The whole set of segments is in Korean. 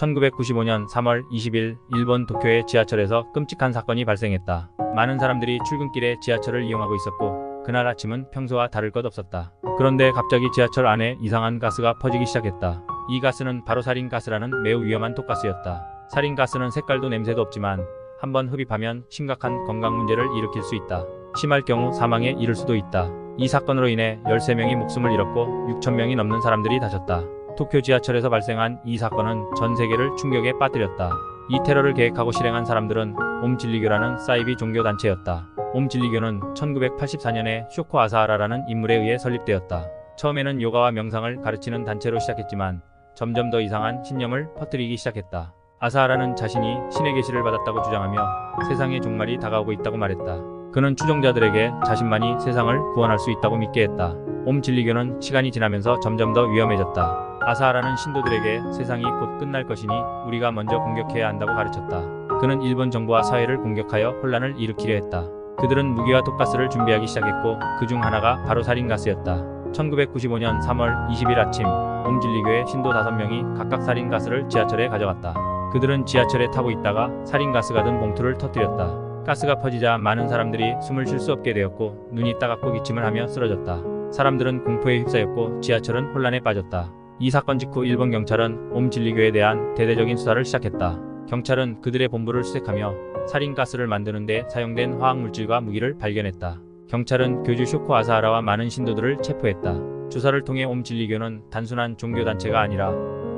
1995년 3월 20일 일본 도쿄의 지하철에서 끔찍한 사건이 발생했다. 많은 사람들이 출근길에 지하철을 이용하고 있었고 그날 아침은 평소와 다를 것 없었다. 그런데 갑자기 지하철 안에 이상한 가스가 퍼지기 시작했다. 이 가스는 바로 살인가스라는 매우 위험한 독가스였다. 살인가스는 색깔도 냄새도 없지만 한번 흡입하면 심각한 건강 문제를 일으킬 수 있다. 심할 경우 사망에 이를 수도 있다. 이 사건으로 인해 13명이 목숨을 잃었고 6,000명이 넘는 사람들이 다쳤다. 도쿄 지하철에서 발생한 이 사건은 전 세계를 충격에 빠뜨렸다. 이 테러를 계획하고 실행한 사람들은 옴진리교라는 사이비 종교단체였다. 옴진리교는 1984년에 쇼코 아사하라라는 인물에 의해 설립되었다. 처음에는 요가와 명상을 가르치는 단체로 시작했지만 점점 더 이상한 신념을 퍼뜨리기 시작했다. 아사하라는 자신이 신의 계시를 받았다고 주장하며 세상의 종말이 다가오고 있다고 말했다. 그는 추종자들에게 자신만이 세상을 구원할 수 있다고 믿게 했다. 옴진리교는 시간이 지나면서 점점 더 위험해졌다. 아사하라는 신도들에게 세상이 곧 끝날 것이니 우리가 먼저 공격해야 한다고 가르쳤다. 그는 일본 정부와 사회를 공격하여 혼란을 일으키려 했다. 그들은 무기와 독가스를 준비하기 시작했고 그 중 하나가 바로 살인가스였다. 1995년 3월 20일 아침 옴진리교의 신도 5명이 각각 살인가스를 지하철에 가져갔다. 그들은 지하철에 타고 있다가 살인가스가 든 봉투를 터뜨렸다. 가스가 퍼지자 많은 사람들이 숨을 쉴 수 없게 되었고 눈이 따갑고 기침을 하며 쓰러졌다. 사람들은 공포에 휩싸였고 지하철은 혼란에 빠졌다. 이 사건 직후 일본 경찰은 옴진리교에 대한 대대적인 수사를 시작했다. 경찰은 그들의 본부를 수색하며 살인가스를 만드는 데 사용된 화학물질과 무기를 발견했다. 경찰은 교주 쇼코 아사하라와 많은 신도들을 체포했다. 조사를 통해 옴진리교는 단순한 종교단체가 아니라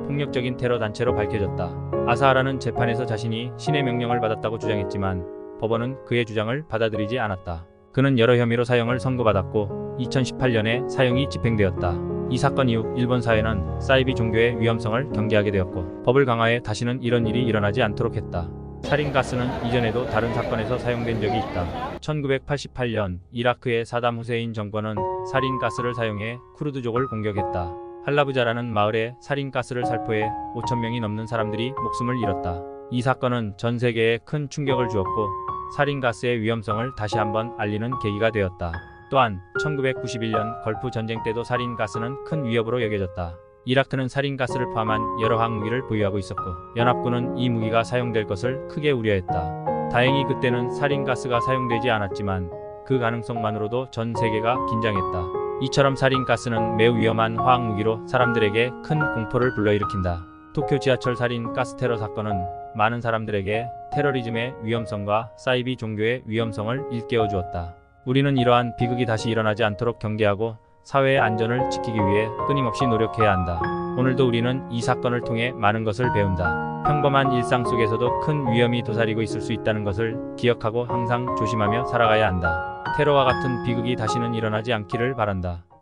폭력적인 테러 단체로 밝혀졌다. 아사하라는 재판에서 자신이 신의 명령을 받았다고 주장했지만 법원은 그의 주장을 받아들이지 않았다. 그는 여러 혐의로 사형을 선고받았고 2018년에 사형이 집행되었다. 이 사건 이후 일본 사회는 사이비 종교의 위험성을 경계하게 되었고 법을 강화해 다시는 이런 일이 일어나지 않도록 했다. 살인가스는 이전에도 다른 사건에서 사용된 적이 있다. 1988년 이라크의 사담 후세인 정권은 살인가스를 사용해 쿠르드족을 공격했다. 할라부자라는 마을에 살인가스를 살포해 5,000명이 넘는 사람들이 목숨을 잃었다. 이 사건은 전 세계에 큰 충격을 주었고 살인가스의 위험성을 다시 한번 알리는 계기가 되었다. 또한 1991년 걸프 전쟁 때도 살인가스는 큰 위협으로 여겨졌다. 이라크는 살인가스를 포함한 여러 항무기를 보유하고 있었고 연합군은 이 무기가 사용될 것을 크게 우려했다. 다행히 그때는 살인가스가 사용되지 않았지만 그 가능성만으로도 전 세계가 긴장했다. 이처럼 살인가스는 매우 위험한 화학무기로 사람들에게 큰 공포를 불러일으킨다. 도쿄 지하철 살인 가스 테러 사건은 많은 사람들에게 테러리즘의 위험성과 사이비 종교의 위험성을 일깨워 주었다. 우리는 이러한 비극이 다시 일어나지 않도록 경계하고 사회의 안전을 지키기 위해 끊임없이 노력해야 한다. 오늘도 우리는 이 사건을 통해 많은 것을 배운다. 평범한 일상 속에서도 큰 위험이 도사리고 있을 수 있다는 것을 기억하고 항상 조심하며 살아가야 한다. 테러와 같은 비극이 다시는 일어나지 않기를 바란다.